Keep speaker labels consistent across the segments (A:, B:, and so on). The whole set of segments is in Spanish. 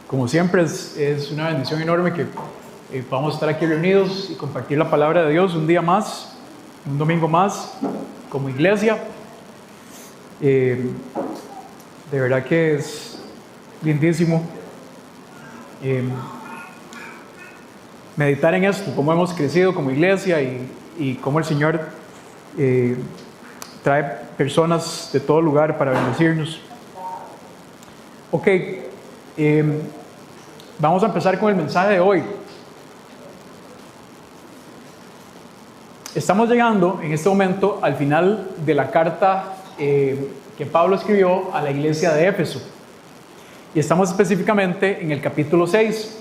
A: Como siempre, es una bendición enorme que podamos estar aquí reunidos y compartir la palabra de Dios un día más, un domingo más, como iglesia. De verdad que es lindísimo meditar en esto, cómo hemos crecido como iglesia y cómo el Señor trae personas de todo lugar para bendecirnos. Ok, vamos a empezar con el mensaje de hoy. Estamos llegando en este momento al final de la carta que Pablo escribió a la iglesia de Éfeso. Y estamos específicamente en el capítulo 6.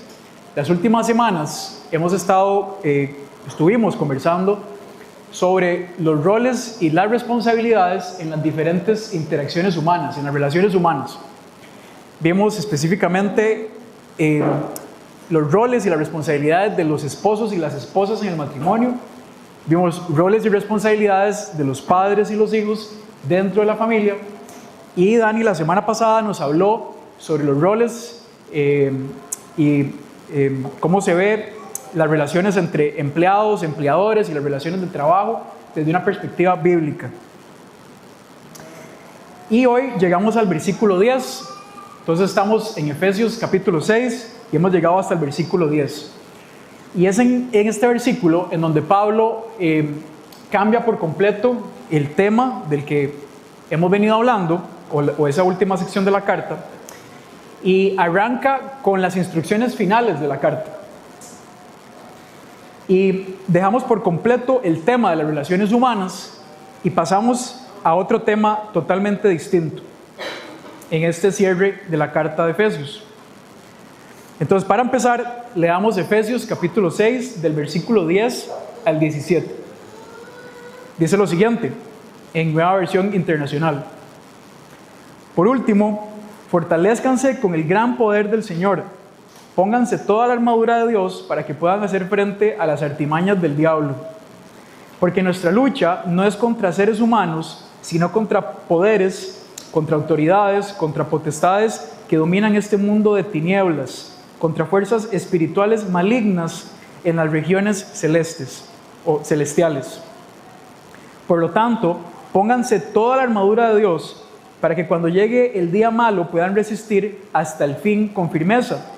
A: Las últimas semanas estuvimos conversando sobre los roles y las responsabilidades en las diferentes interacciones humanas, en las relaciones humanas. Vimos específicamente los roles y las responsabilidades de los esposos y las esposas en el matrimonio. Vimos roles y responsabilidades de los padres y los hijos dentro de la familia. Y Dani la semana pasada nos habló sobre los roles y cómo se ve las relaciones entre empleados, empleadores y las relaciones de trabajo desde una perspectiva bíblica. Y hoy llegamos al versículo 10. Entonces estamos en Efesios capítulo 6 y hemos llegado hasta el versículo 10. Y es en este versículo en donde Pablo cambia por completo el tema del que hemos venido hablando, o esa última sección de la carta, y arranca con las instrucciones finales de la carta. Y dejamos por completo el tema de las relaciones humanas y pasamos a otro tema totalmente distinto en este cierre de la carta de Efesios. Entonces, para empezar, leamos Efesios capítulo 6 del versículo 10 al 17. Dice lo siguiente, en Nueva Versión Internacional: Por último, fortalézcanse con el gran poder del Señor. Pónganse toda la armadura de Dios para que puedan hacer frente a las artimañas del diablo. Porque nuestra lucha no es contra seres humanos, sino contra poderes, contra autoridades, contra potestades que dominan este mundo de tinieblas, contra fuerzas espirituales malignas en las regiones celestes o celestiales. Por lo tanto, pónganse toda la armadura de Dios para que cuando llegue el día malo puedan resistir hasta el fin con firmeza.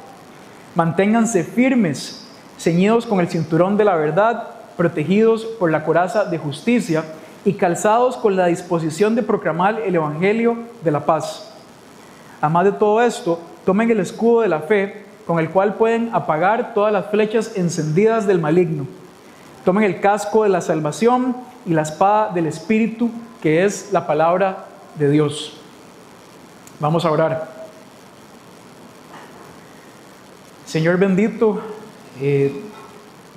A: Manténganse firmes, ceñidos con el cinturón de la verdad, protegidos por la coraza de justicia y calzados con la disposición de proclamar el evangelio de la paz. Además de todo esto, tomen el escudo de la fe, con el cual pueden apagar todas las flechas encendidas del maligno. Tomen el casco de la salvación y la espada del Espíritu, que es la palabra de Dios. Vamos a orar. Señor bendito,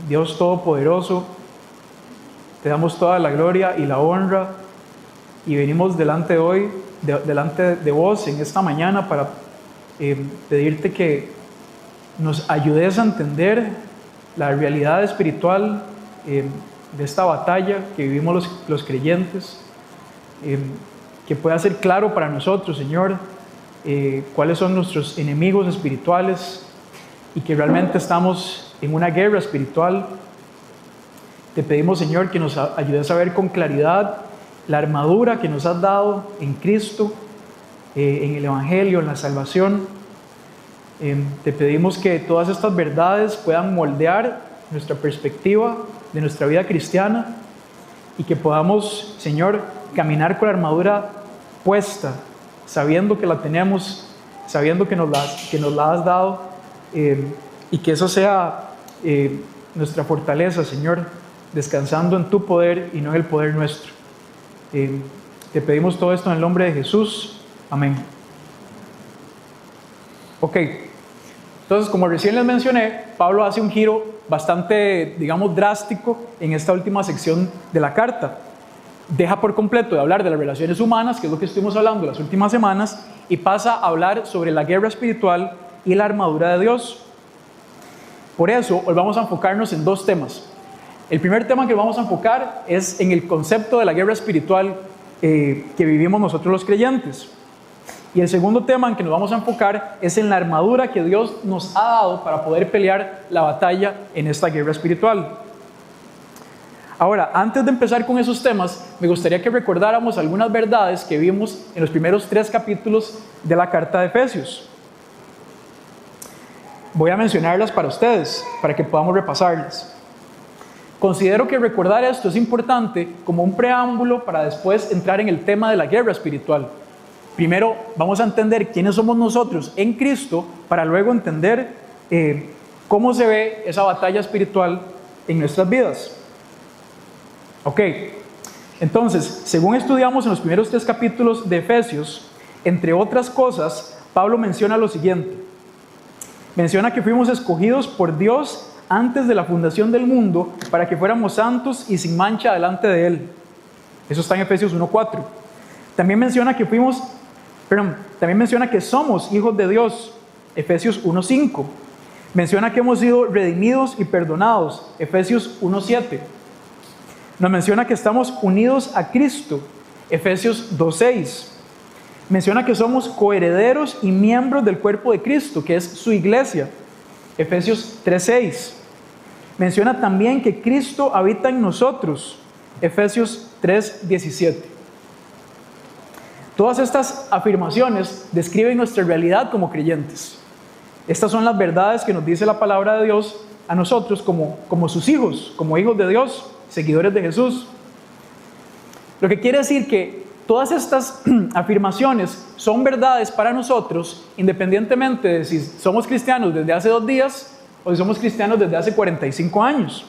A: Dios Todopoderoso, te damos toda la gloria y la honra y venimos delante de vos en esta mañana para pedirte que nos ayudes a entender la realidad espiritual de esta batalla que vivimos los creyentes, que pueda ser claro para nosotros, Señor, cuáles son nuestros enemigos espirituales y que realmente estamos en una guerra espiritual. Te pedimos, Señor, que nos ayudes a ver con claridad la armadura que nos has dado en Cristo, en el Evangelio, en la salvación. Te pedimos que todas estas verdades puedan moldear nuestra perspectiva de nuestra vida cristiana y que podamos, Señor, caminar con la armadura puesta, sabiendo que la tenemos, sabiendo que nos la has dado, y que eso sea nuestra fortaleza, Señor, descansando en tu poder y no en el poder nuestro. Te pedimos todo esto en el nombre de Jesús. Amén. Ok, entonces, como recién les mencioné, Pablo hace un giro bastante, digamos, drástico en esta última sección de la carta. Deja por completo de hablar de las relaciones humanas, que es lo que estuvimos hablando las últimas semanas, y pasa a hablar sobre la guerra espiritual y la armadura de Dios. Por eso, hoy vamos a enfocarnos en dos temas. El primer tema que vamos a enfocar es en el concepto de la guerra espiritual que vivimos nosotros los creyentes. Y el segundo tema en que nos vamos a enfocar es en la armadura que Dios nos ha dado para poder pelear la batalla en esta guerra espiritual. Ahora, antes de empezar con esos temas, me gustaría que recordáramos algunas verdades que vimos en los primeros 3 capítulos de la carta de Efesios. Voy a mencionarlas para ustedes, para que podamos repasarlas. Considero que recordar esto es importante como un preámbulo para después entrar en el tema de la guerra espiritual. Primero vamos a entender quiénes somos nosotros en Cristo para luego entender cómo se ve esa batalla espiritual en nuestras vidas. Ok, entonces, según estudiamos en los primeros 3 capítulos de Efesios, entre otras cosas, Pablo menciona lo siguiente. Menciona que fuimos escogidos por Dios antes de la fundación del mundo para que fuéramos santos y sin mancha delante de Él. Eso está en Efesios 1:4. También menciona que somos hijos de Dios, Efesios 1:5. Menciona que hemos sido redimidos y perdonados, Efesios 1:7. Nos menciona que estamos unidos a Cristo, Efesios 2:6. Menciona que somos coherederos y miembros del cuerpo de Cristo, que es su iglesia, Efesios 3:6. Menciona también que Cristo habita en nosotros, Efesios 3:17. Todas estas afirmaciones describen nuestra realidad como creyentes. Estas son las verdades que nos dice la palabra de Dios a nosotros como sus hijos, como hijos de Dios, seguidores de Jesús. Lo que quiere decir que todas estas afirmaciones son verdades para nosotros, independientemente de si somos cristianos desde hace 2 días o si somos cristianos desde hace 45 años.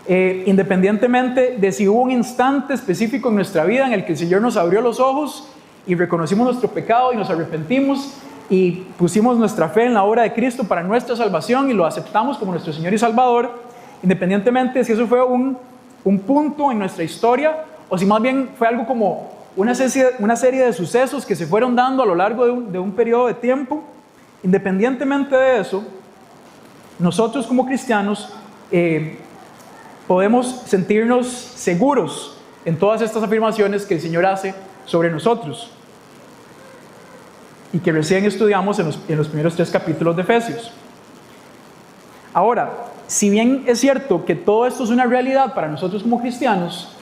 A: Independientemente de si hubo un instante específico en nuestra vida en el que el Señor nos abrió los ojos y reconocimos nuestro pecado y nos arrepentimos y pusimos nuestra fe en la obra de Cristo para nuestra salvación y lo aceptamos como nuestro Señor y Salvador, independientemente de si eso fue un punto en nuestra historia o si más bien fue algo como una serie de sucesos que se fueron dando a lo largo de un periodo de tiempo, independientemente de eso, nosotros como cristianos podemos sentirnos seguros en todas estas afirmaciones que el Señor hace sobre nosotros y que recién estudiamos en los primeros 3 capítulos de Efesios. Ahora, si bien es cierto que todo esto es una realidad para nosotros como cristianos,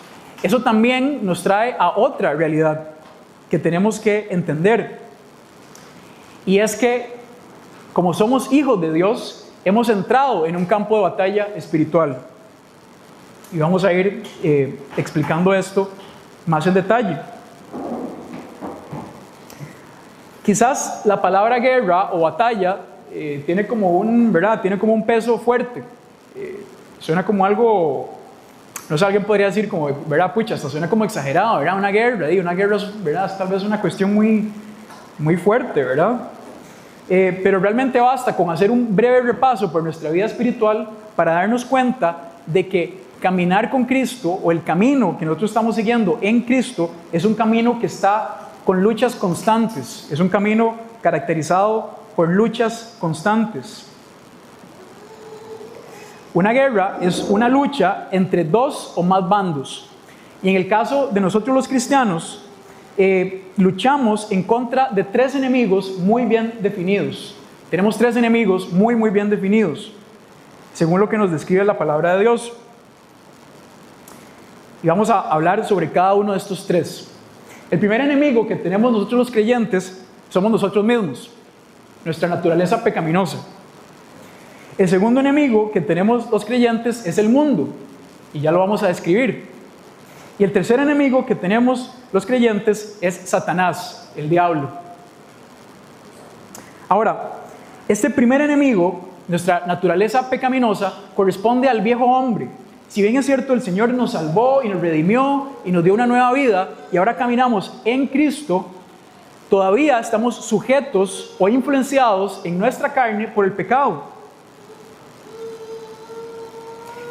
A: eso también nos trae a otra realidad que tenemos que entender. Y es que, como somos hijos de Dios, hemos entrado en un campo de batalla espiritual. Y vamos a ir explicando esto más en detalle. Quizás la palabra guerra o batalla tiene como un peso fuerte. Suena como algo, no sé, alguien podría decir como, ¿verdad? Pucha, hasta suena como exagerado, ¿verdad? Una guerra, ¿verdad? Es tal vez una cuestión muy fuerte, ¿verdad? Pero realmente basta con hacer un breve repaso por nuestra vida espiritual para darnos cuenta de que caminar con Cristo o el camino que nosotros estamos siguiendo en Cristo es un camino que está con luchas constantes, es un camino caracterizado por luchas constantes. Una guerra es una lucha entre 2 o más bandos. Y en el caso de nosotros los cristianos, luchamos en contra de 3 enemigos muy bien definidos. Tenemos 3 enemigos muy bien definidos, según lo que nos describe la palabra de Dios. Y vamos a hablar sobre cada uno de estos 3. El primer enemigo que tenemos nosotros los creyentes somos nosotros mismos, nuestra naturaleza pecaminosa. El segundo enemigo que tenemos los creyentes es el mundo, y ya lo vamos a describir. Y el tercer enemigo que tenemos los creyentes es Satanás, el diablo. Ahora, este primer enemigo, nuestra naturaleza pecaminosa, corresponde al viejo hombre. Si bien es cierto, el Señor nos salvó y nos redimió y nos dio una nueva vida y ahora caminamos en Cristo, todavía estamos sujetos o influenciados en nuestra carne por el pecado.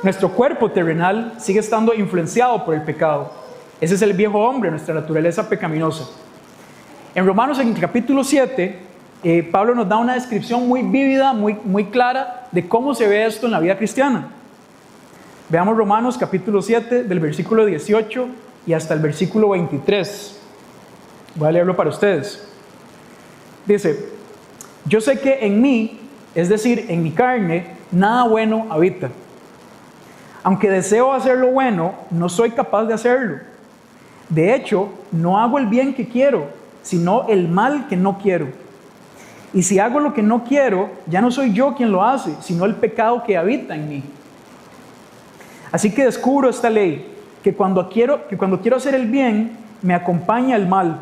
A: Nuestro cuerpo terrenal sigue estando influenciado por el pecado. Ese es el viejo hombre, nuestra naturaleza pecaminosa. En Romanos, en el capítulo 7, Pablo nos da una descripción muy vívida, muy clara de cómo se ve esto en la vida cristiana. Veamos Romanos capítulo 7 del versículo 18 y hasta el versículo 23. Voy a leerlo para ustedes. Dice: yo sé que en mí, es decir, en mi carne, nada bueno habita. Aunque deseo hacer lo bueno, no soy capaz de hacerlo. De hecho, no hago el bien que quiero, sino el mal que no quiero. Y si hago lo que no quiero, ya no soy yo quien lo hace, sino el pecado que habita en mí. Así que descubro esta ley, que cuando quiero hacer el bien, me acompaña el mal.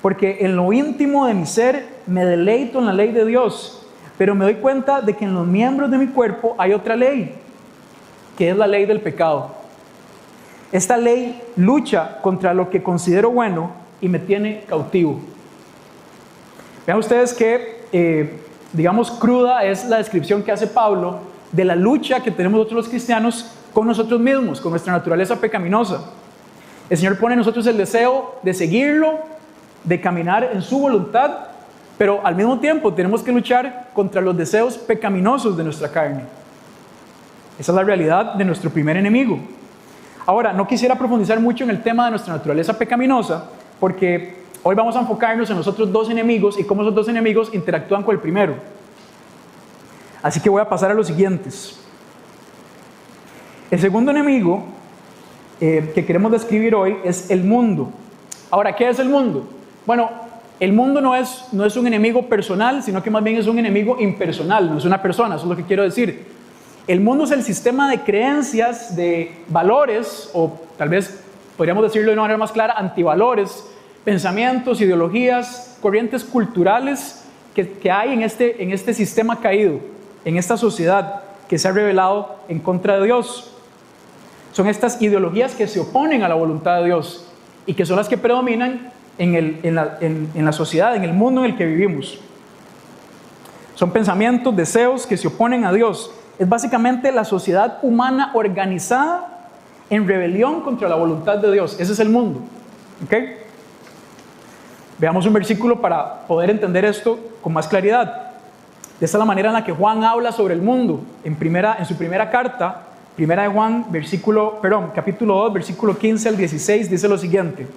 A: Porque en lo íntimo de mi ser me deleito en la ley de Dios, pero me doy cuenta de que en los miembros de mi cuerpo hay otra ley, que es la ley del pecado. Esta ley lucha contra lo que considero bueno y me tiene cautivo. Vean ustedes que, digamos, cruda es la descripción que hace Pablo de la lucha que tenemos nosotros los cristianos con nosotros mismos, con nuestra naturaleza pecaminosa. El Señor pone en nosotros el deseo de seguirlo, de caminar en su voluntad, pero al mismo tiempo tenemos que luchar contra los deseos pecaminosos de nuestra carne. Esa es la realidad de nuestro primer enemigo. Ahora, no quisiera profundizar mucho en el tema de nuestra naturaleza pecaminosa, porque hoy vamos a enfocarnos en los otros dos enemigos y cómo esos dos enemigos interactúan con el primero. Así que voy a pasar a los siguientes. El segundo enemigo que queremos describir hoy es el mundo. Ahora, ¿qué es el mundo? Bueno, el mundo no es un enemigo personal, sino que más bien es un enemigo impersonal, no es una persona, eso es lo que quiero decir. El mundo es el sistema de creencias, de valores, o tal vez podríamos decirlo de una manera más clara, antivalores, pensamientos, ideologías, corrientes culturales que hay en este sistema caído, en esta sociedad que se ha rebelado en contra de Dios. Son estas ideologías que se oponen a la voluntad de Dios y que son las que predominan en la sociedad, en el mundo en el que vivimos. Son pensamientos, deseos que se oponen a Dios. Es básicamente la sociedad humana organizada en rebelión contra la voluntad de Dios. Ese es el mundo. ¿Ok? Veamos un versículo para poder entender esto con más claridad. Esta es la manera en la que Juan habla sobre el mundo. En su primera carta, primera de Juan, capítulo 2, versículo 15 al 16, dice lo siguiente: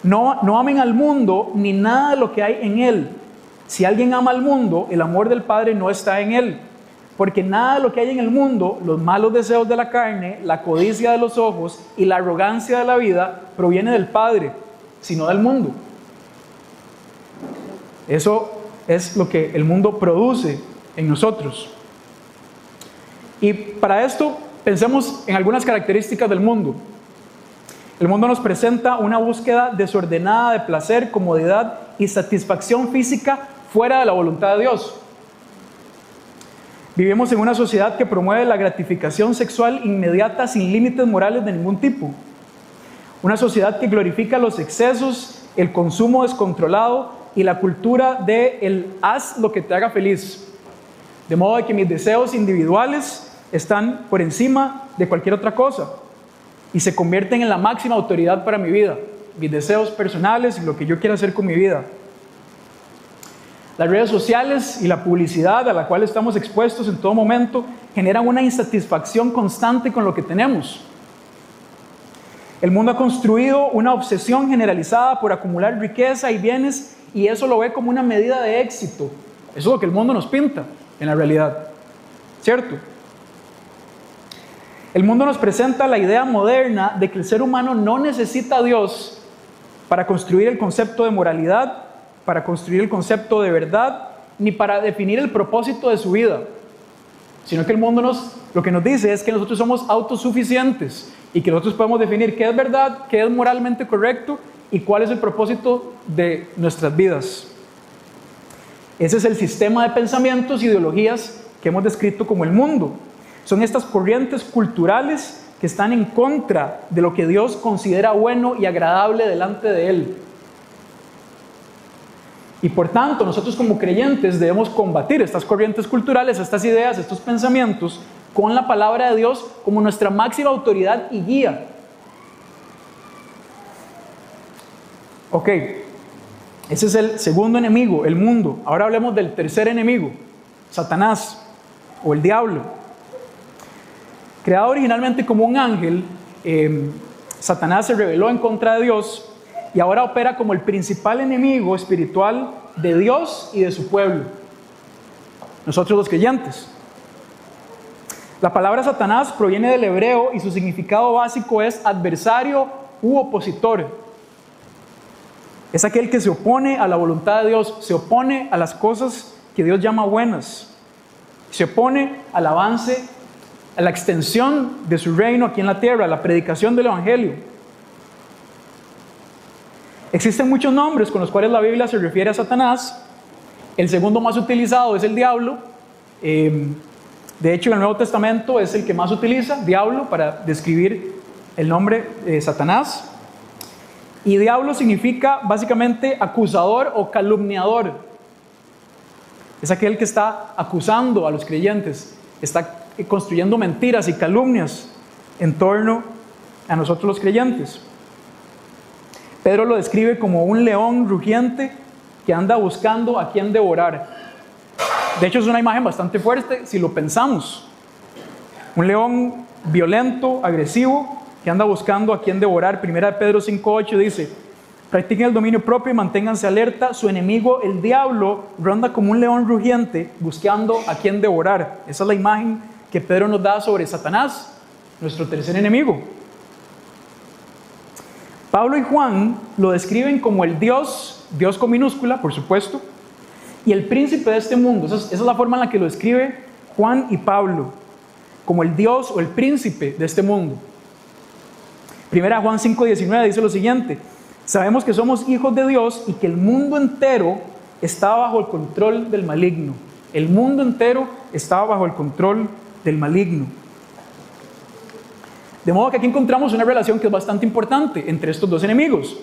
A: no amen al mundo ni nada de lo que hay en él. Si alguien ama al mundo, el amor del Padre no está en él. Porque nada de lo que hay en el mundo, los malos deseos de la carne, la codicia de los ojos y la arrogancia de la vida, proviene del Padre, sino del mundo. Eso es lo que el mundo produce en nosotros. Y para esto, pensemos en algunas características del mundo. El mundo nos presenta una búsqueda desordenada de placer, comodidad y satisfacción física fuera de la voluntad de Dios. Vivimos en una sociedad que promueve la gratificación sexual inmediata sin límites morales de ningún tipo. Una sociedad que glorifica los excesos, el consumo descontrolado y la cultura de el haz lo que te haga feliz. De modo de que mis deseos individuales están por encima de cualquier otra cosa y se convierten en la máxima autoridad para mi vida, mis deseos personales y lo que yo quiero hacer con mi vida. Las redes sociales y la publicidad a la cual estamos expuestos en todo momento generan una insatisfacción constante con lo que tenemos. El mundo ha construido una obsesión generalizada por acumular riqueza y bienes y eso lo ve como una medida de éxito. Eso es lo que el mundo nos pinta en la realidad, ¿cierto? El mundo nos presenta la idea moderna de que el ser humano no necesita a Dios para construir el concepto de moralidad, para construir el concepto de verdad, ni para definir el propósito de su vida, sino que el mundo lo que nos dice es que nosotros somos autosuficientes y que nosotros podemos definir qué es verdad, qué es moralmente correcto y cuál es el propósito de nuestras vidas. Ese es el sistema de pensamientos e ideologías que hemos descrito como el mundo. Son estas corrientes culturales que están en contra de lo que Dios considera bueno y agradable delante de Él. Y por tanto, nosotros como creyentes debemos combatir estas corrientes culturales, estas ideas, estos pensamientos, con la palabra de Dios como nuestra máxima autoridad y guía. Ok, ese es el segundo enemigo, el mundo. Ahora hablemos del tercer enemigo, Satanás o el diablo. Creado originalmente como un ángel, Satanás se rebeló en contra de Dios y ahora opera como el principal enemigo espiritual de Dios y de su pueblo, nosotros los creyentes. La palabra Satanás proviene del hebreo y su significado básico es adversario u opositor. Es aquel que se opone a la voluntad de Dios, se opone a las cosas que Dios llama buenas, se opone al avance, a la extensión de su reino aquí en la tierra, a la predicación del evangelio. Existen muchos nombres con los cuales la Biblia se refiere a Satanás. El segundo más utilizado es el diablo. De hecho, en el Nuevo Testamento es el que más utiliza, diablo, para describir el nombre de Satanás. Y diablo significa básicamente acusador o calumniador. Es aquel que está acusando a los creyentes, está construyendo mentiras y calumnias en torno a nosotros los creyentes. Pedro lo describe como un león rugiente que anda buscando a quien devorar. De hecho, es una imagen bastante fuerte si lo pensamos. Un león violento, agresivo, que anda buscando a quien devorar. Primera de Pedro 5:8 dice: practiquen el dominio propio y manténganse alerta. Su enemigo, el diablo, ronda como un león rugiente buscando a quien devorar. Esa es la imagen que Pedro nos da sobre Satanás, nuestro tercer enemigo. Pablo y Juan lo describen como el Dios con minúscula, por supuesto, y el príncipe de este mundo. Esa es la forma en la que lo describe Juan y Pablo, como el Dios o el príncipe de este mundo. Primera Juan 5:19 dice lo siguiente: sabemos que somos hijos de Dios y que el mundo entero está bajo el control del maligno. El mundo entero está bajo el control del maligno. De modo que aquí encontramos una relación que es bastante importante entre estos dos enemigos.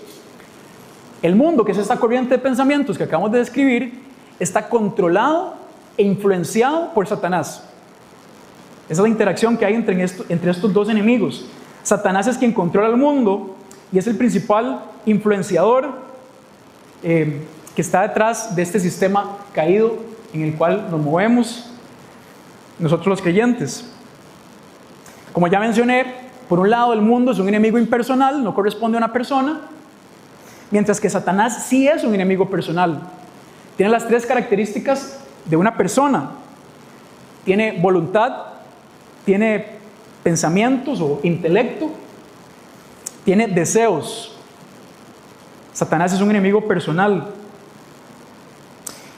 A: El mundo, que es esta corriente de pensamientos que acabamos de describir, está controlado e influenciado por Satanás. Esa es la interacción que hay entre estos dos enemigos. Satanás es quien controla el mundo y es el principal influenciador que está detrás de este sistema caído en el cual nos movemos nosotros los creyentes. Como ya mencioné, por un lado el mundo es un enemigo impersonal, no corresponde a una persona, mientras que Satanás sí es un enemigo personal. Tiene las tres características de una persona. Tiene voluntad, tiene pensamientos o intelecto, tiene deseos. Satanás es un enemigo personal.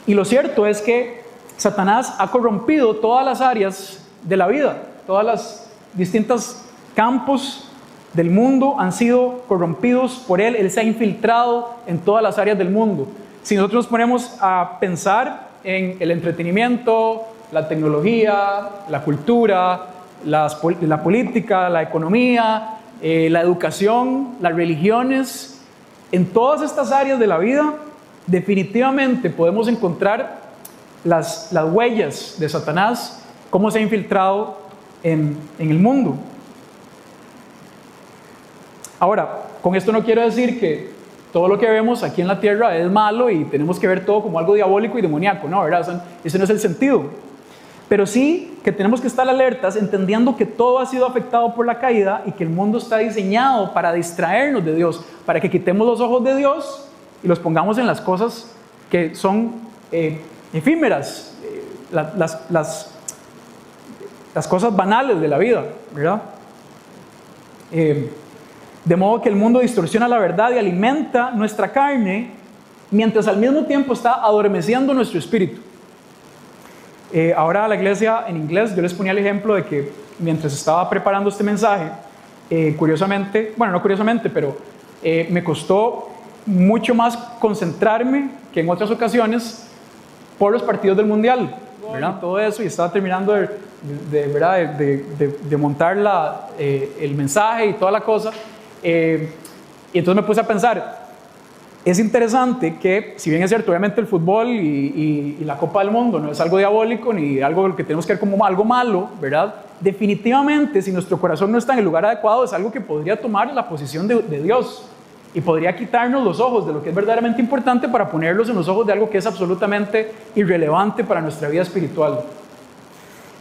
A: Y lo cierto es que Satanás ha corrompido todas las áreas de la vida, todas las distintas campos del mundo han sido corrompidos por él. Él se ha infiltrado en todas las áreas del mundo. Si nosotros nos ponemos a pensar en el entretenimiento, la tecnología, la cultura, la política, la economía, la educación, las religiones, en todas estas áreas de la vida, definitivamente podemos encontrar las huellas de Satanás, cómo se ha infiltrado en el mundo. Ahora, con esto no quiero decir que todo lo que vemos aquí en la tierra es malo y tenemos que ver todo como algo diabólico y demoníaco, no, ¿verdad? Ese no es el sentido. Pero sí que tenemos que estar alertas, entendiendo que todo ha sido afectado por la caída y que el mundo está diseñado para distraernos de Dios, para que quitemos los ojos de Dios y los pongamos en las cosas que son efímeras, las cosas banales de la vida, ¿verdad? De modo que el mundo distorsiona la verdad y alimenta nuestra carne, mientras al mismo tiempo está adormeciendo nuestro espíritu. Ahora la iglesia en inglés, yo les ponía el ejemplo de que mientras estaba preparando este mensaje, curiosamente, bueno, no curiosamente, pero me costó mucho más concentrarme que en otras ocasiones por los partidos del Mundial, ¿verdad? Todo eso, y estaba terminando de montar el mensaje y toda la cosa. Y entonces me puse a pensar, es interesante que, si bien es cierto, obviamente el fútbol y la Copa del Mundo no es algo diabólico ni algo que tenemos que ver como algo malo, ¿verdad? Definitivamente, si nuestro corazón no está en el lugar adecuado, es algo que podría tomar la posición de Dios y podría quitarnos los ojos de lo que es verdaderamente importante para ponerlos en los ojos de algo que es absolutamente irrelevante para nuestra vida espiritual.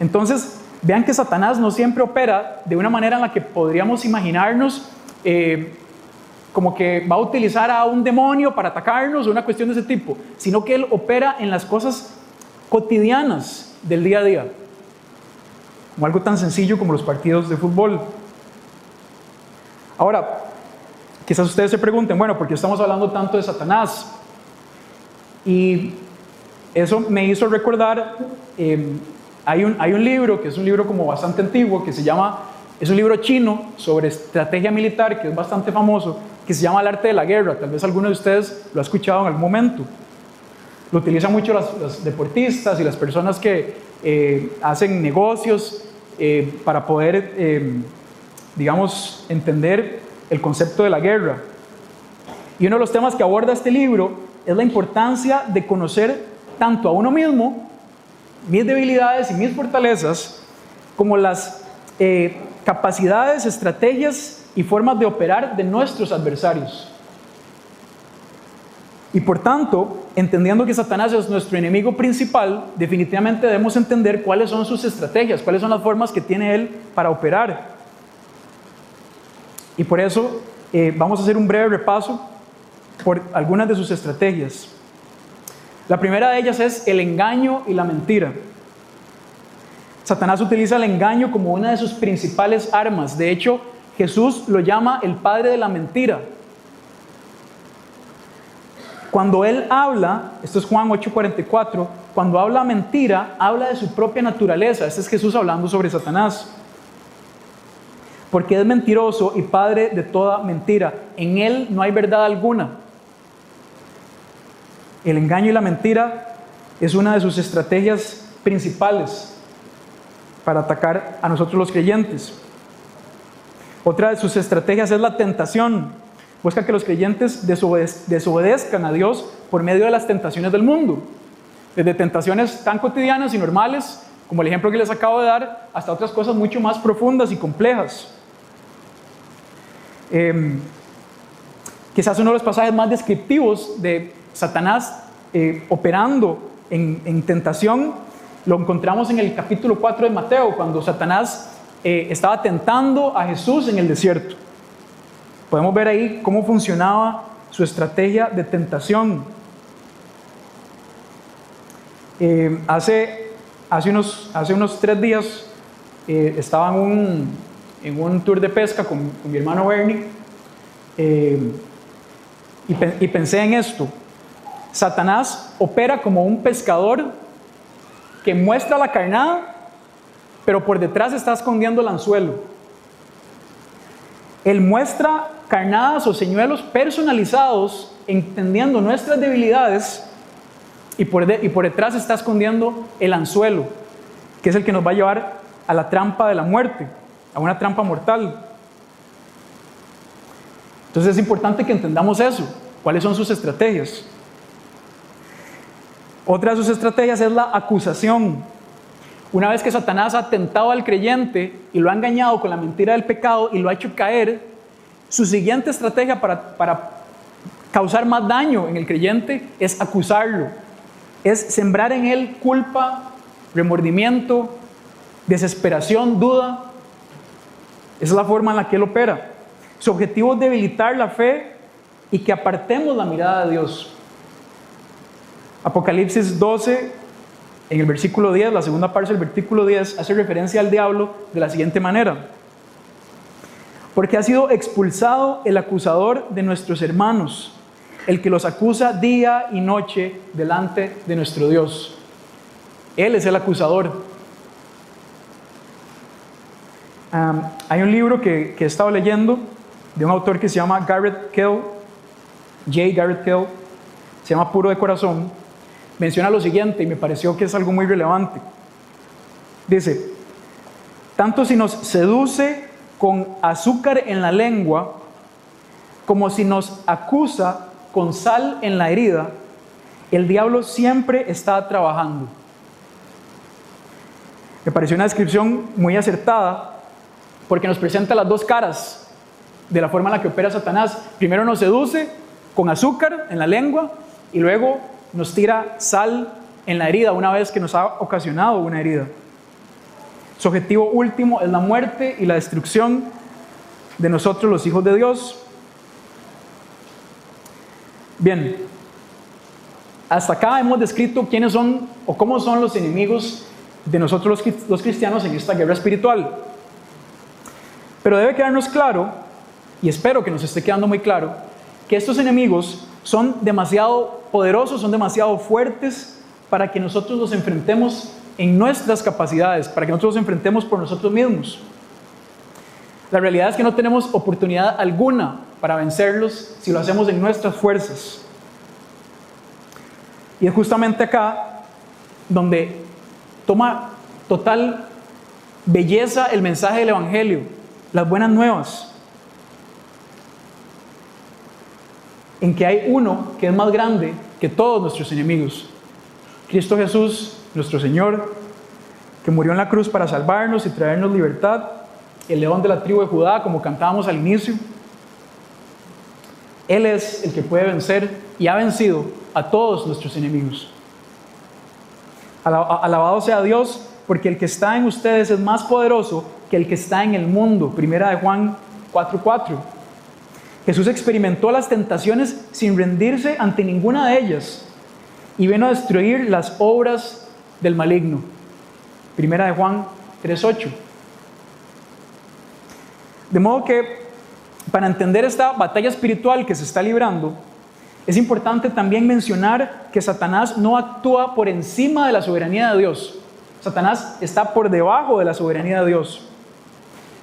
A: Entonces, vean que Satanás no siempre opera de una manera en la que podríamos imaginarnos como que va a utilizar a un demonio para atacarnos o una cuestión de ese tipo, sino que Él opera en las cosas cotidianas del día a día, como algo tan sencillo como los partidos de fútbol. Ahora, quizás ustedes se pregunten, bueno, ¿por qué estamos hablando tanto de Satanás? Y eso me hizo recordar, hay un libro, que es un libro como bastante antiguo, que es un libro chino sobre estrategia militar, que es bastante famoso, que se llama El arte de la guerra. Tal vez alguno de ustedes lo ha escuchado en algún momento. Lo utilizan mucho los deportistas y las personas que hacen negocios para poder, digamos, entender el concepto de la guerra. Y uno de los temas que aborda este libro es la importancia de conocer tanto a uno mismo, mis debilidades y mis fortalezas, como las capacidades, estrategias y formas de operar de nuestros adversarios. Y por tanto, entendiendo que Satanás es nuestro enemigo principal, definitivamente debemos entender cuáles son sus estrategias, cuáles son las formas que tiene él para operar. Y por eso vamos a hacer un breve repaso por algunas de sus estrategias. La primera de ellas es el engaño y la mentira. Satanás utiliza el engaño como una de sus principales armas. De hecho, Jesús lo llama el padre de la mentira. Cuando él habla, esto es Juan 8:44, cuando habla mentira, habla de su propia naturaleza. Este es Jesús hablando sobre Satanás. Porque es mentiroso y padre de toda mentira. En él no hay verdad alguna. El engaño y la mentira es una de sus estrategias principales para atacar a nosotros los creyentes. Otra de sus estrategias es la tentación. Busca que los creyentes desobedezcan a Dios por medio de las tentaciones del mundo. Desde tentaciones tan cotidianas y normales, como el ejemplo que les acabo de dar, hasta otras cosas mucho más profundas y complejas. Quizás uno de los pasajes más descriptivos de Satanás operando en tentación lo encontramos en el capítulo 4 de Mateo, cuando Satanás estaba tentando a Jesús en el desierto. Podemos ver ahí cómo funcionaba su estrategia de tentación. Hace unos 3 días estaba en un tour de pesca con mi hermano Bernie y pensé en esto. Satanás opera como un pescador que muestra la carnada, pero por detrás está escondiendo el anzuelo. Él muestra carnadas o señuelos personalizados, entendiendo nuestras debilidades, y por detrás está escondiendo el anzuelo, que es el que nos va a llevar a la trampa de la muerte, a una trampa mortal. Entonces es importante que entendamos eso, cuáles son sus estrategias. Otra de sus estrategias es la acusación. Una vez que Satanás ha tentado al creyente y lo ha engañado con la mentira del pecado y lo ha hecho caer, su siguiente estrategia para causar más daño en el creyente es acusarlo, es sembrar en él culpa, remordimiento, desesperación, duda. Esa es la forma en la que él opera. Su objetivo es debilitar la fe y que apartemos la mirada de Dios. Apocalipsis 12, en el versículo 10, la segunda parte del versículo 10, hace referencia al diablo de la siguiente manera: porque ha sido expulsado el acusador de nuestros hermanos, el que los acusa día y noche delante de nuestro Dios. Él es el acusador. Hay un libro que he estado leyendo de un autor que se llama Garrett Kell, J. Garrett Kell, se llama Puro de Corazón. Menciona lo siguiente y me pareció que es algo muy relevante. Dice: tanto si nos seduce con azúcar en la lengua, como si nos acusa con sal en la herida, el diablo siempre está trabajando. Me pareció una descripción muy acertada, porque nos presenta las dos caras de la forma en la que opera Satanás. Primero nos seduce con azúcar en la lengua y luego nos tira sal en la herida una vez que nos ha ocasionado una herida. Su objetivo último es la muerte y la destrucción de nosotros, los hijos de Dios. Bien, hasta acá hemos descrito quiénes son o cómo son los enemigos de nosotros los cristianos en esta guerra espiritual. Pero debe quedarnos claro, y espero que nos esté quedando muy claro, que estos enemigos son demasiado poderosos, son demasiado fuertes para que nosotros los enfrentemos en nuestras capacidades, para que nosotros los enfrentemos por nosotros mismos. La realidad es que no tenemos oportunidad alguna para vencerlos si lo hacemos en nuestras fuerzas. Y es justamente acá donde toma total belleza el mensaje del Evangelio, las buenas nuevas, en que hay uno que es más grande que todos nuestros enemigos, Cristo Jesús, nuestro Señor, que murió en la cruz para salvarnos y traernos libertad, el león de la tribu de Judá, como cantábamos al inicio. Él es el que puede vencer y ha vencido a todos nuestros enemigos. Alabado sea Dios, porque el que está en ustedes es más poderoso que el que está en el mundo. Primera de Juan 4:4. Jesús experimentó las tentaciones sin rendirse ante ninguna de ellas y vino a destruir las obras del maligno. Primera de Juan 3:8. De modo que para entender esta batalla espiritual que se está librando, es importante también mencionar que Satanás no actúa por encima de la soberanía de Dios. Satanás está por debajo de la soberanía de Dios.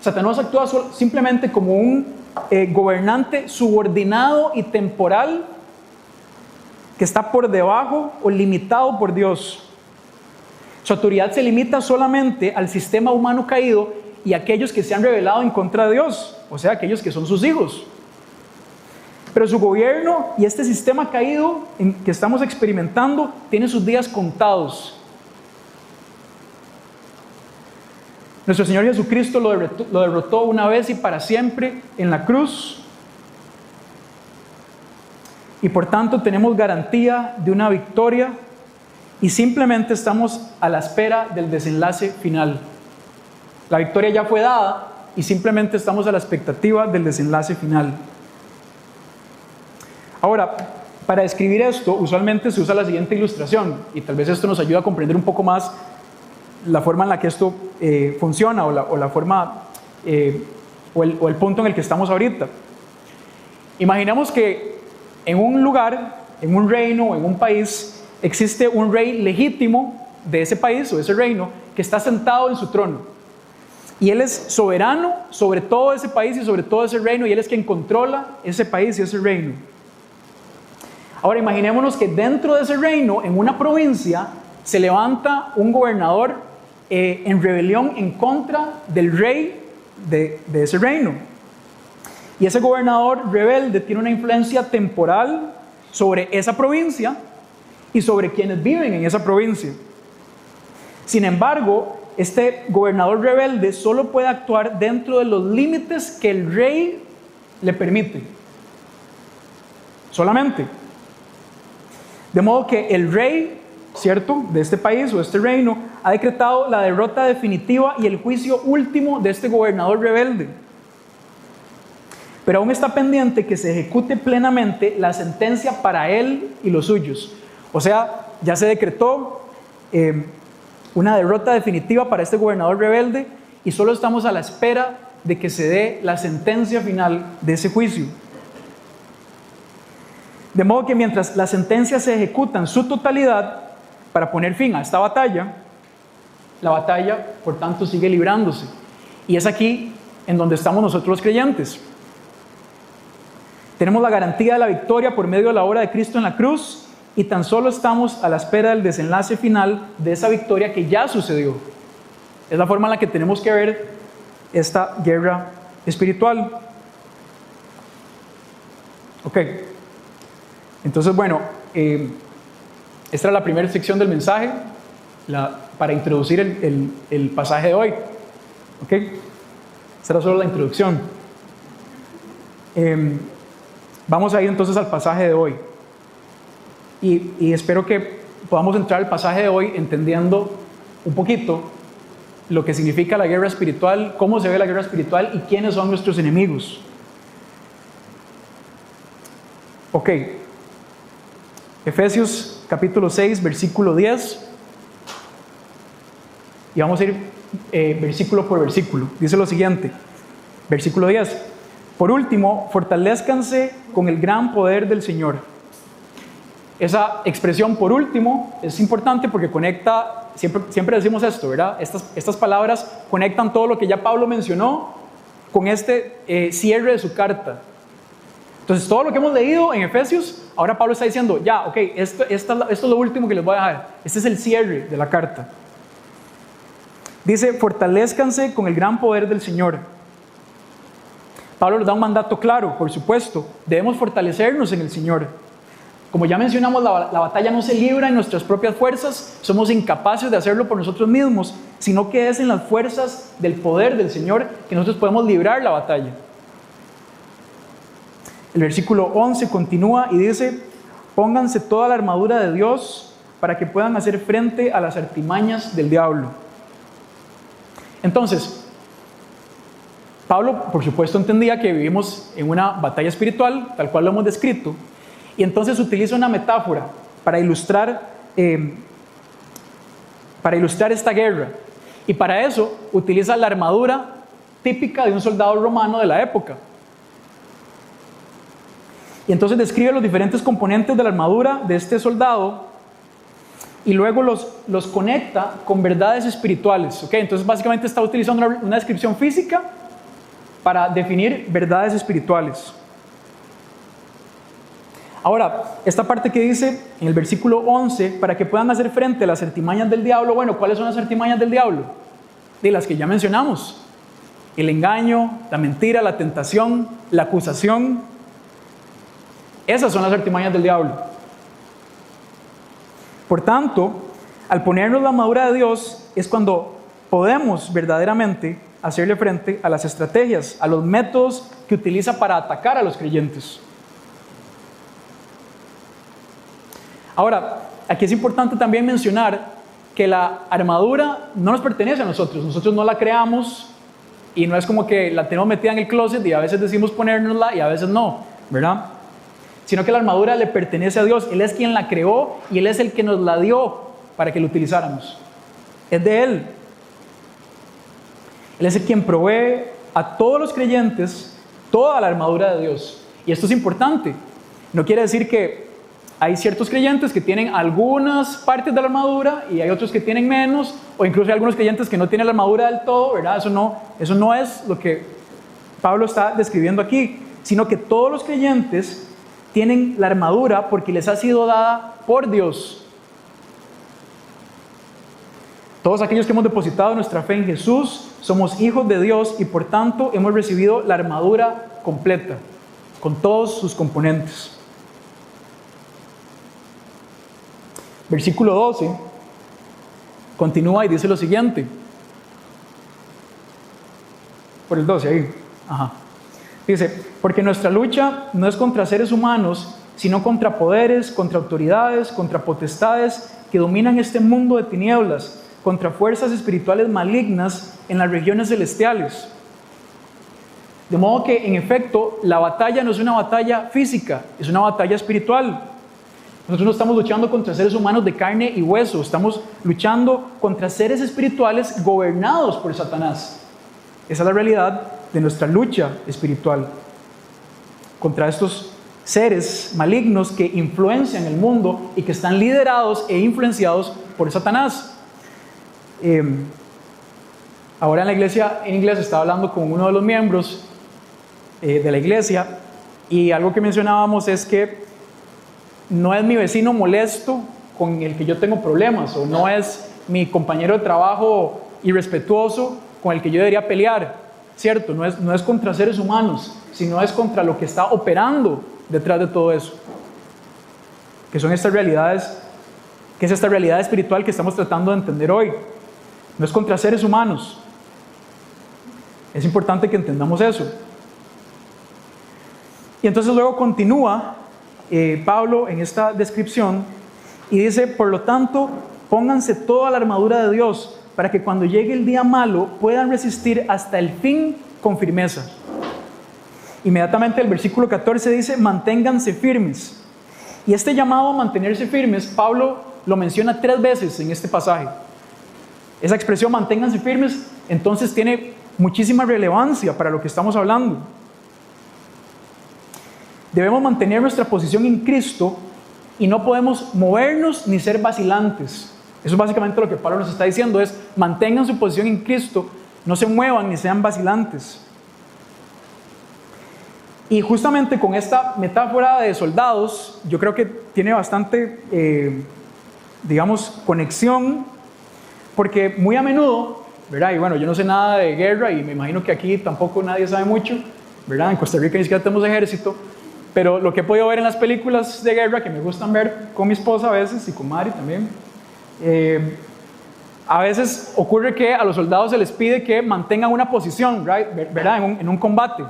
A: Satanás actúa simplemente como un gobernante subordinado y temporal que está por debajo o limitado por Dios. Su autoridad se limita solamente al sistema humano caído y a aquellos que se han rebelado en contra de Dios, o sea, aquellos que son sus hijos. Pero su gobierno y este sistema caído que estamos experimentando tiene sus días contados. Nuestro Señor Jesucristo lo derrotó una vez y para siempre en la cruz. Y por tanto tenemos garantía de una victoria y simplemente estamos a la espera del desenlace final. La victoria ya fue dada y simplemente estamos a la expectativa del desenlace final. Ahora, para describir esto, usualmente se usa la siguiente ilustración y tal vez esto nos ayuda a comprender un poco más la forma en la que esto funciona o la forma o el punto en el que estamos ahorita. Imaginemos que en un lugar, en un reino, en un país, existe un rey legítimo de ese país o de ese reino que está sentado en su trono. Y él es soberano sobre todo ese país y sobre todo ese reino, y él es quien controla ese país y ese reino. Ahora imaginémonos que dentro de ese reino, en una provincia, se levanta un gobernador en rebelión en contra del rey de ese reino. Y ese gobernador rebelde tiene una influencia temporal sobre esa provincia y sobre quienes viven en esa provincia. Sin embargo, este gobernador rebelde solo puede actuar dentro de los límites que el rey le permite. Solamente. De modo que el rey, ¿cierto?, de este país o de este reino, ha decretado la derrota definitiva y el juicio último de este gobernador rebelde. Pero aún está pendiente que se ejecute plenamente la sentencia para él y los suyos. O sea, ya se decretó una derrota definitiva para este gobernador rebelde y solo estamos a la espera de que se dé la sentencia final de ese juicio. De modo que mientras la sentencia se ejecuta en su totalidad para poner fin a esta batalla, la batalla, por tanto, sigue librándose. Y es aquí en donde estamos nosotros los creyentes. Tenemos la garantía de la victoria por medio de la obra de Cristo en la cruz y tan solo estamos a la espera del desenlace final de esa victoria que ya sucedió. Es la forma en la que tenemos que ver esta guerra espiritual. Ok. Entonces, bueno, esta era la primera sección del mensaje para introducir el pasaje de hoy. ¿Ok? Esta era solo la introducción. Vamos a ir entonces al pasaje de hoy. Y espero que podamos entrar al pasaje de hoy entendiendo un poquito lo que significa la guerra espiritual, cómo se ve la guerra espiritual y quiénes son nuestros enemigos. Ok. Efesios capítulo 6, versículo 10. Y vamos a ir versículo por versículo. Dice lo siguiente, versículo 10. Por último, fortalezcanse con el gran poder del Señor. Esa expresión por último es importante porque conecta, siempre decimos esto, ¿verdad? Estas palabras conectan todo lo que ya Pablo mencionó con este cierre de su carta. Entonces, todo lo que hemos leído en Efesios, ahora Pablo está diciendo, ya, ok, esto es lo último que les voy a dejar. Este es el cierre de la carta. Dice, fortalezcanse con el gran poder del Señor. Pablo les da un mandato claro, por supuesto, debemos fortalecernos en el Señor. Como ya mencionamos, la batalla no se libra en nuestras propias fuerzas, somos incapaces de hacerlo por nosotros mismos, sino que es en las fuerzas del poder del Señor que nosotros podemos librar la batalla. El versículo 11 continúa y dice, pónganse toda la armadura de Dios para que puedan hacer frente a las artimañas del diablo. Entonces, Pablo, por supuesto, entendía que vivimos en una batalla espiritual, tal cual lo hemos descrito, y entonces utiliza una metáfora para ilustrar esta guerra. Y para eso utiliza la armadura típica de un soldado romano de la época. Y entonces describe los diferentes componentes de la armadura de este soldado y luego los conecta con verdades espirituales. ¿Okay? Entonces básicamente está utilizando una descripción física para definir verdades espirituales. Ahora, esta parte que dice en el versículo 11, para que puedan hacer frente a las artimañas del diablo, bueno, ¿cuáles son las artimañas del diablo? De las que ya mencionamos. El engaño, la mentira, la tentación, la acusación. Esas son las artimañas del diablo. Por tanto, al ponernos la armadura de Dios es cuando podemos verdaderamente hacerle frente a las estrategias, a los métodos que utiliza para atacar a los creyentes. Ahora, aquí es importante también mencionar que la armadura no nos pertenece a nosotros no la creamos y no es como que la tenemos metida en el closet y a veces decimos ponérnosla y a veces no, ¿verdad? Sino que la armadura le pertenece a Dios, Él es quien la creó y Él es el que nos la dio para que la utilizáramos. Es de Él. Él es el quien provee a todos los creyentes toda la armadura de Dios. Y esto es importante. No quiere decir que hay ciertos creyentes que tienen algunas partes de la armadura y hay otros que tienen menos, o incluso hay algunos creyentes que no tienen la armadura del todo, ¿verdad? Eso no es lo que Pablo está describiendo aquí, sino que todos los creyentes tienen la armadura porque les ha sido dada por Dios. Todos aquellos que hemos depositado nuestra fe en Jesús somos hijos de Dios y por tanto hemos recibido la armadura completa, con todos sus componentes. Versículo 12 continúa y dice lo siguiente. Por el 12 ahí. Ajá. Dice, porque nuestra lucha no es contra seres humanos, sino contra poderes, contra autoridades, contra potestades que dominan este mundo de tinieblas, contra fuerzas espirituales malignas en las regiones celestiales. De modo que, en efecto, la batalla no es una batalla física, es una batalla espiritual. Nosotros no estamos luchando contra seres humanos de carne y hueso, estamos luchando contra seres espirituales gobernados por Satanás. Esa es la realidad de nuestra lucha espiritual contra estos seres malignos que influencian el mundo y que están liderados e influenciados por Satanás. Ahora en la iglesia en inglés estaba hablando con uno de los miembros de la iglesia y algo que mencionábamos es que no es mi vecino molesto con el que yo tengo problemas, o no es mi compañero de trabajo irrespetuoso con el que yo debería pelear, ¿cierto? No es contra seres humanos, sino es contra lo que está operando detrás de todo eso, que son estas realidades, que es esta realidad espiritual que estamos tratando de entender hoy. No es contra seres humanos. Es importante que entendamos eso. Y entonces luego continúa Pablo en esta descripción y dice, por lo tanto, pónganse toda la armadura de Dios para que cuando llegue el día malo puedan resistir hasta el fin con firmeza. Inmediatamente el versículo 14 dice, manténganse firmes. Y este llamado a mantenerse firmes, Pablo lo menciona 3 veces en este pasaje. Esa expresión, manténganse firmes, entonces tiene muchísima relevancia para lo que estamos hablando. Debemos mantener nuestra posición en Cristo y no podemos movernos ni ser vacilantes. Eso es básicamente lo que Pablo nos está diciendo, es mantengan su posición en Cristo, no se muevan ni sean vacilantes. Y justamente con esta metáfora de soldados, yo creo que tiene bastante, conexión, porque muy a menudo, ¿verdad? Y bueno, yo no sé nada de guerra y me imagino que aquí tampoco nadie sabe mucho, ¿verdad? En Costa Rica ni siquiera tenemos ejército, pero lo que he podido ver en las películas de guerra, que me gustan ver con mi esposa a veces y con Mari también, a veces ocurre que a los soldados se les pide que mantengan una posición, ¿verdad? En un combate.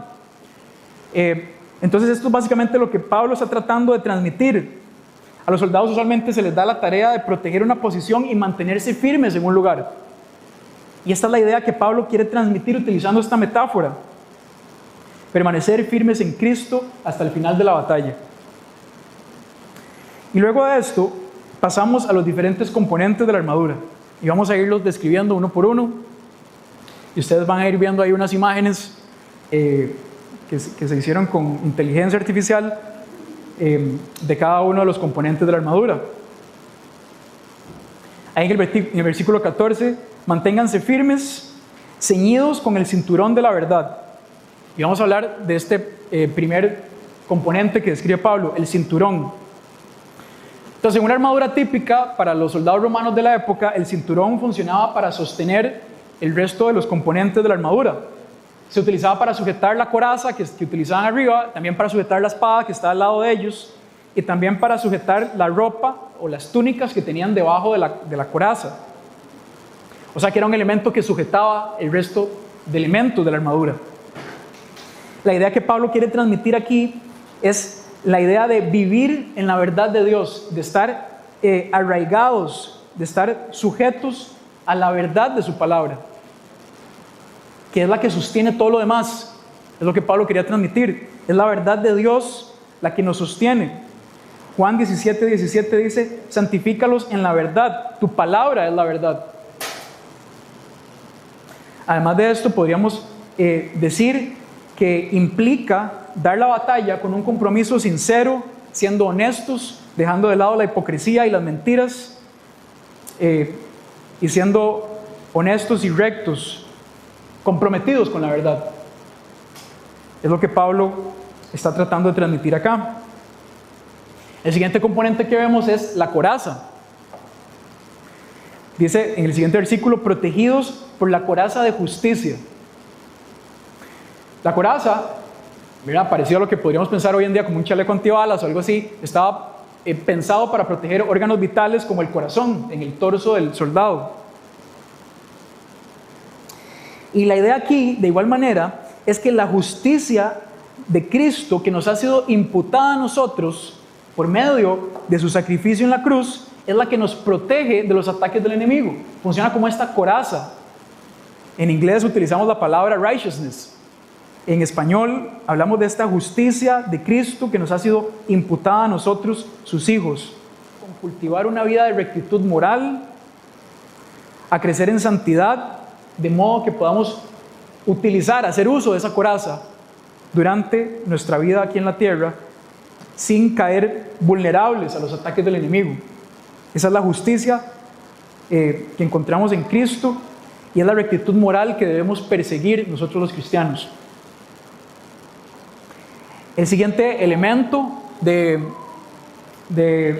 A: Entonces esto es básicamente lo que Pablo está tratando de transmitir. A los soldados usualmente se les da la tarea de proteger una posición y mantenerse firmes en un lugar. Y esta es la idea que Pablo quiere transmitir utilizando esta metáfora. Permanecer firmes en Cristo hasta el final de la batalla. Y luego de esto pasamos a los diferentes componentes de la armadura. Y vamos a irlos describiendo uno por uno. Y ustedes van a ir viendo ahí unas imágenes que se hicieron con inteligencia artificial de cada uno de los componentes de la armadura. Ahí en el versículo 14, manténganse firmes, ceñidos con el cinturón de la verdad. Y vamos a hablar de este primer componente que describe Pablo, el cinturón. Entonces, en una armadura típica para los soldados romanos de la época, el cinturón funcionaba para sostener el resto de los componentes de la armadura. Se utilizaba para sujetar la coraza que utilizaban arriba, también para sujetar la espada que está al lado de ellos, y también para sujetar la ropa o las túnicas que tenían debajo de la coraza. O sea que era un elemento que sujetaba el resto de elementos de la armadura. La idea que Pablo quiere transmitir aquí es la idea de vivir en la verdad de Dios, de estar arraigados, de estar sujetos a la verdad de su palabra, que es la que sostiene todo lo demás. Es lo que Pablo quería transmitir. Es la verdad de Dios la que nos sostiene. Juan 17:17 dice, santifícalos en la verdad, tu palabra es la verdad. Además de esto, podríamos decir que implica dar la batalla con un compromiso sincero, siendo honestos, dejando de lado la hipocresía y las mentiras, y siendo honestos y rectos, comprometidos con la verdad. Es lo que Pablo está tratando de transmitir acá. El siguiente componente que vemos es la coraza. Dice en el siguiente versículo, protegidos por la coraza de justicia. La coraza, mira, parecido a lo que podríamos pensar hoy en día como un chaleco antibalas o algo así, estaba pensado para proteger órganos vitales como el corazón en el torso del soldado. Y la idea aquí, de igual manera, es que la justicia de Cristo que nos ha sido imputada a nosotros por medio de su sacrificio en la cruz es la que nos protege de los ataques del enemigo. Funciona como esta coraza. En inglés utilizamos la palabra righteousness. En español hablamos de esta justicia de Cristo que nos ha sido imputada a nosotros, sus hijos. Con cultivar una vida de rectitud moral, a crecer en santidad, de modo que podamos hacer uso de esa coraza durante nuestra vida aquí en la tierra, sin caer vulnerables a los ataques del enemigo. Esa es la justicia que encontramos en Cristo y es la rectitud moral que debemos perseguir nosotros los cristianos. El siguiente elemento de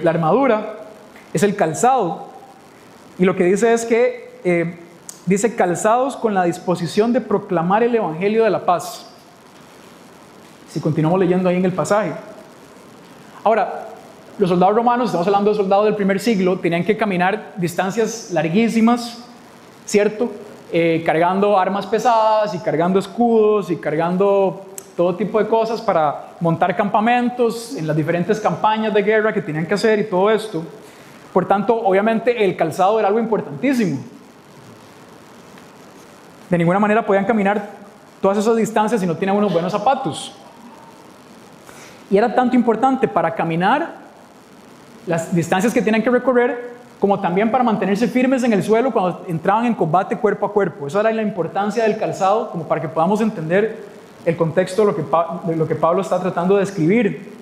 A: la armadura es el calzado, y lo que dice es que dice calzados con la disposición de proclamar el evangelio de la paz. Si continuamos leyendo ahí en el pasaje. Ahora, los soldados romanos, estamos hablando de soldados del primer siglo, tenían que caminar distancias larguísimas, ¿cierto? Cargando armas pesadas y cargando escudos y cargando todo tipo de cosas para montar campamentos en las diferentes campañas de guerra que tenían que hacer y todo esto. Por tanto, obviamente el calzado era algo importantísimo. De ninguna manera podían caminar todas esas distancias si no tenían unos buenos zapatos. Y era tanto importante para caminar las distancias que tenían que recorrer, como también para mantenerse firmes en el suelo cuando entraban en combate cuerpo a cuerpo. Esa era la importancia del calzado, como para que podamos entender el contexto de lo que Pablo está tratando de describir.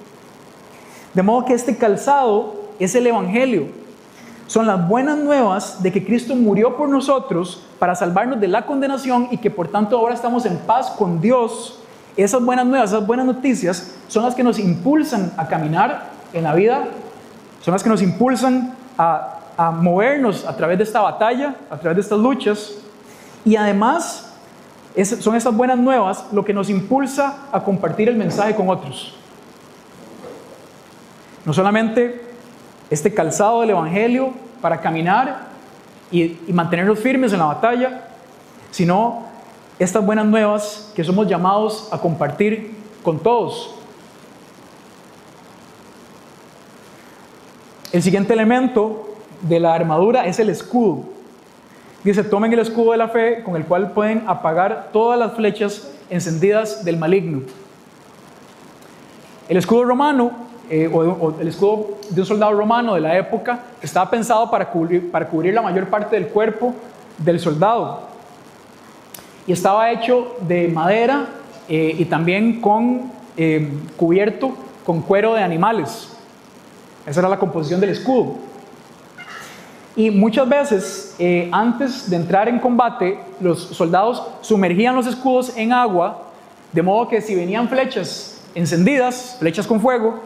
A: De modo que este calzado es el Evangelio. Son las buenas nuevas de que Cristo murió por nosotros para salvarnos de la condenación y que por tanto ahora estamos en paz con Dios. Esas buenas nuevas, esas buenas noticias son las que nos impulsan a caminar en la vida, son las que nos impulsan a movernos a través de esta batalla, a través de estas luchas, y además son esas buenas nuevas lo que nos impulsa a compartir el mensaje con otros. No solamente este calzado del Evangelio para caminar y mantenernos firmes en la batalla, sino estas buenas nuevas que somos llamados a compartir con todos. El siguiente elemento de la armadura es el escudo. Dice: tomen el escudo de la fe, con el cual pueden apagar todas las flechas encendidas del maligno. El escudo romano, o el escudo de un soldado romano de la época, estaba pensado para cubrir la mayor parte del cuerpo del soldado. Y estaba hecho de madera y también cubierto con cuero de animales. Esa era la composición del escudo. Y muchas veces, antes de entrar en combate, los soldados sumergían los escudos en agua, de modo que si venían flechas encendidas, flechas con fuego,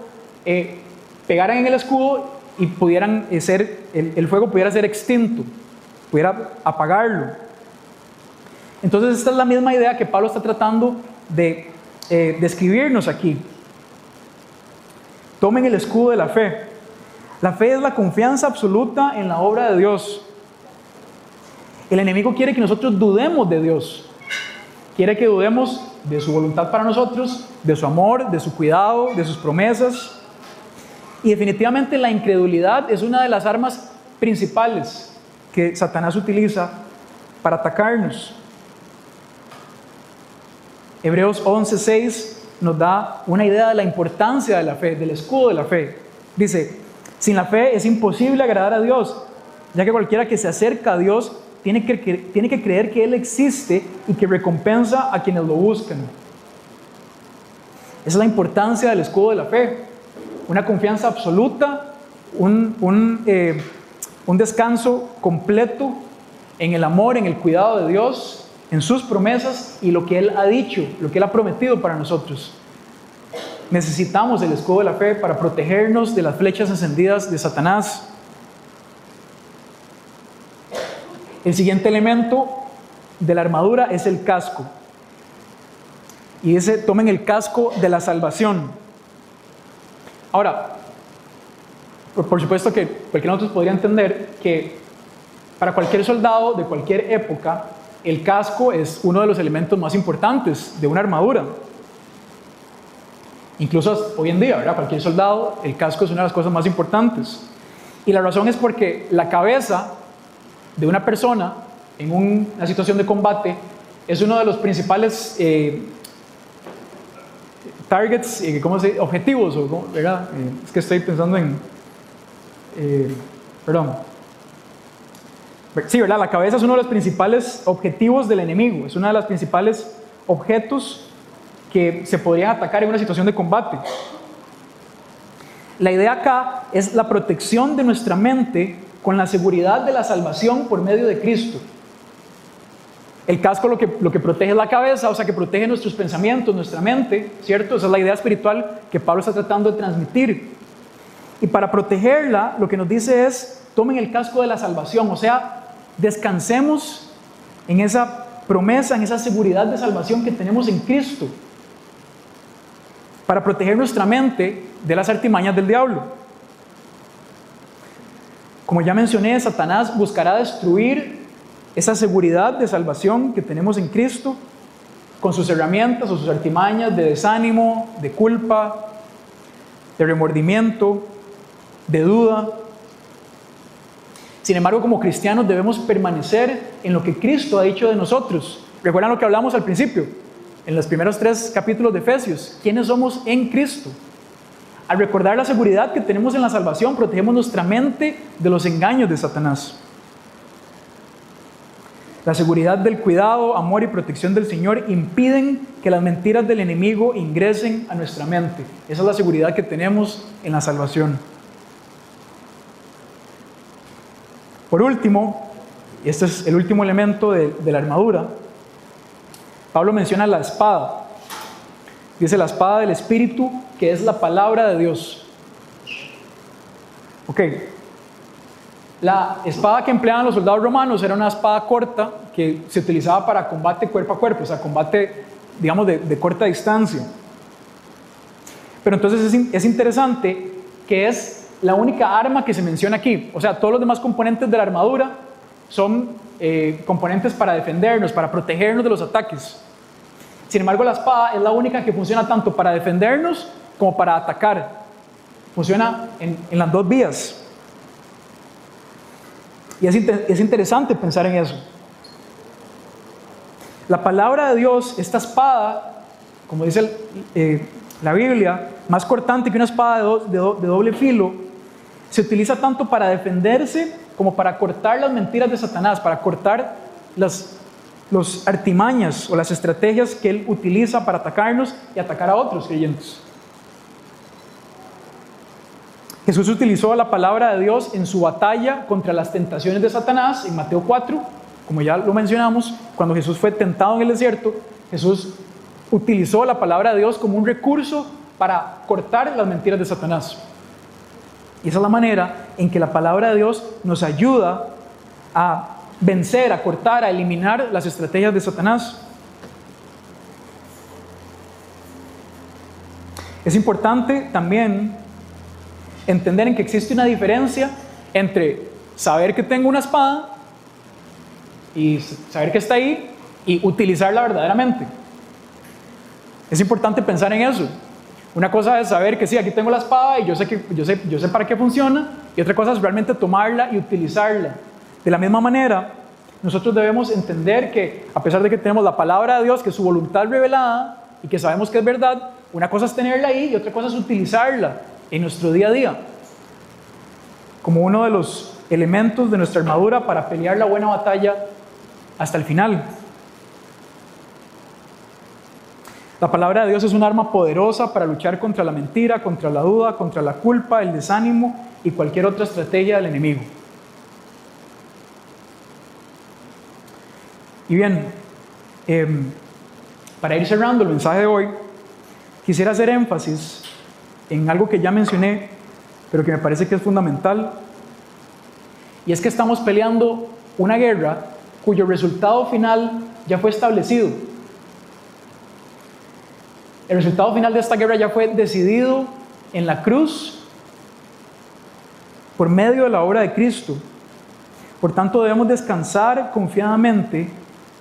A: pegaran en el escudo y el fuego pudiera ser extinto, pudiera apagarlo. Entonces esta es la misma idea que Pablo está tratando de describirnos aquí. Tomen el escudo de la fe. La fe es la confianza absoluta en la obra de Dios. El enemigo quiere que nosotros dudemos de Dios. Quiere que dudemos de su voluntad para nosotros, de su amor, de su cuidado, de sus promesas. Y definitivamente la incredulidad es una de las armas principales que Satanás utiliza para atacarnos. Hebreos 11:6 nos da una idea de la importancia de la fe, del escudo de la fe. Dice: sin la fe es imposible agradar a Dios, ya que cualquiera que se acerca a Dios tiene que creer que Él existe y que recompensa a quienes lo buscan. Esa es la importancia del escudo de la fe. Una confianza absoluta, un descanso completo en el amor, en el cuidado de Dios, en sus promesas y lo que Él ha dicho, lo que Él ha prometido para nosotros. Necesitamos el escudo de la fe para protegernos de las flechas encendidas de Satanás. El siguiente elemento de la armadura es el casco. Y dice: tomen el casco de la salvación. Ahora, por supuesto que cualquiera de nosotros podría entender que para cualquier soldado de cualquier época, el casco es uno de los elementos más importantes de una armadura. Incluso hoy en día, ¿verdad? Cualquier soldado, el casco es una de las cosas más importantes. Y la razón es porque la cabeza de una persona en una situación de combate es uno de los principales targets, objetivos, ¿verdad? Es que estoy pensando en... Sí, ¿verdad? La cabeza es uno de los principales objetivos del enemigo, es uno de los principales objetos que se podrían atacar en una situación de combate. La idea acá es la protección de nuestra mente con la seguridad de la salvación por medio de Cristo. El casco lo que protege es la cabeza, o sea, que protege nuestros pensamientos, nuestra mente, ¿cierto? Esa es la idea espiritual que Pablo está tratando de transmitir. Y para protegerla, lo que nos dice es: tomen el casco de la salvación, o sea, descansemos en esa promesa, en esa seguridad de salvación que tenemos en Cristo, para proteger nuestra mente de las artimañas del diablo. Como ya mencioné, Satanás buscará destruir esa seguridad de salvación que tenemos en Cristo con sus herramientas o sus artimañas de desánimo, de culpa, de remordimiento, de duda. Sin embargo, como cristianos debemos permanecer en lo que Cristo ha dicho de nosotros. ¿Recuerdan lo que hablamos al principio? En los primeros 3 capítulos de Efesios, ¿quiénes somos en Cristo? Al recordar la seguridad que tenemos en la salvación, protegemos nuestra mente de los engaños de Satanás. La seguridad del cuidado, amor y protección del Señor impiden que las mentiras del enemigo ingresen a nuestra mente. Esa es la seguridad que tenemos en la salvación. Por último, este es el último elemento de la armadura, Pablo menciona la espada. Dice la espada del Espíritu, que es la palabra de Dios. Ok. La espada que empleaban los soldados romanos era una espada corta que se utilizaba para combate cuerpo a cuerpo, o sea, combate, digamos, de corta distancia. Pero entonces es interesante que es la única arma que se menciona aquí. O sea, todos los demás componentes de la armadura son componentes para defendernos, para protegernos de los ataques. Sin embargo, la espada es la única que funciona tanto para defendernos como para atacar. Funciona en las dos vías. Y es interesante pensar en eso. La palabra de Dios, esta espada, como dice la Biblia, más cortante que una espada de doble filo, se utiliza tanto para defenderse como para cortar las mentiras de Satanás, para cortar las artimañas o las estrategias que él utiliza para atacarnos y atacar a otros creyentes. Jesús utilizó la palabra de Dios en su batalla contra las tentaciones de Satanás en Mateo 4, como ya lo mencionamos. Cuando Jesús fue tentado en el desierto, Jesús utilizó la palabra de Dios como un recurso para cortar las mentiras de Satanás. Y esa es la manera en que la palabra de Dios nos ayuda a vencer, a cortar, a eliminar las estrategias de Satanás. Es importante también entender en que existe una diferencia entre saber que tengo una espada y saber que está ahí y utilizarla verdaderamente. Es importante pensar en eso. Una cosa es saber que sí, aquí tengo la espada y yo sé para qué funciona, y otra cosa es realmente tomarla y utilizarla. De la misma manera, nosotros debemos entender que a pesar de que tenemos la palabra de Dios, que es su voluntad revelada y que sabemos que es verdad, una cosa es tenerla ahí y otra cosa es utilizarla en nuestro día a día como uno de los elementos de nuestra armadura para pelear la buena batalla hasta el final. La palabra de Dios es un arma poderosa para luchar contra la mentira, contra la duda, contra la culpa, el desánimo y cualquier otra estrategia del enemigo. Y bien, para ir cerrando el mensaje de hoy, quisiera hacer énfasis en algo que ya mencioné, pero que me parece que es fundamental, y es que estamos peleando una guerra cuyo resultado final ya fue establecido. El resultado final de esta guerra ya fue decidido en la cruz por medio de la obra de Cristo. Por tanto, debemos descansar confiadamente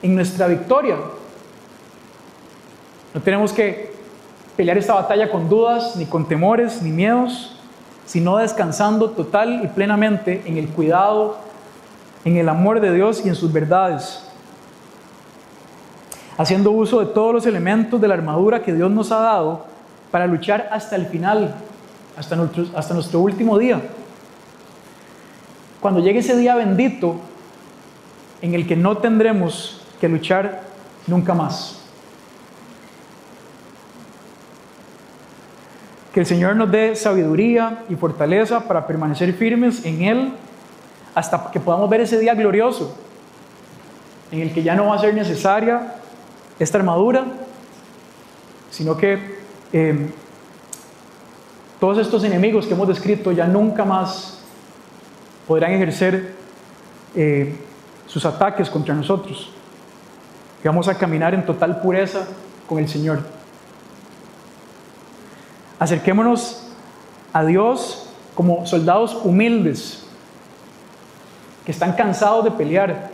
A: en nuestra victoria. No tenemos que pelear esta batalla con dudas, ni con temores, ni miedos, sino descansando total y plenamente en el cuidado, en el amor de Dios y en sus verdades, haciendo uso de todos los elementos de la armadura que Dios nos ha dado para luchar hasta el final, hasta nuestro último día. Cuando llegue ese día bendito en el que no tendremos que luchar nunca más. Que el Señor nos dé sabiduría y fortaleza para permanecer firmes en Él hasta que podamos ver ese día glorioso en el que ya no va a ser necesaria esta armadura, sino que todos estos enemigos que hemos descrito ya nunca más podrán ejercer sus ataques contra nosotros. Que vamos a caminar en total pureza con el Señor. Acerquémonos a Dios como soldados humildes que están cansados de pelear,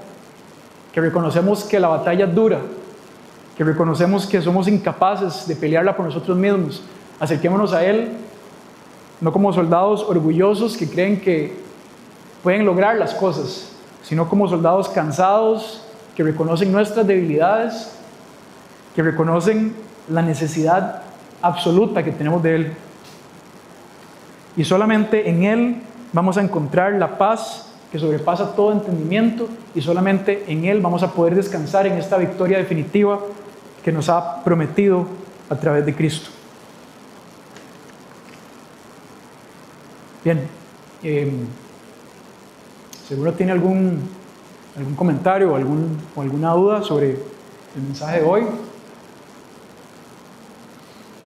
A: que reconocemos que la batalla es dura, que reconocemos que somos incapaces de pelearla por nosotros mismos. Acerquémonos a Él no como soldados orgullosos que creen que pueden lograr las cosas, sino como soldados cansados que reconocen nuestras debilidades, que reconocen la necesidad absoluta que tenemos de Él. y solamente en Él vamos a encontrar la paz que sobrepasa todo entendimiento, y solamente en Él vamos a poder descansar en esta victoria definitiva que nos ha prometido a través de Cristo. Bien, si alguno tiene algún comentario o alguna duda sobre el mensaje de hoy,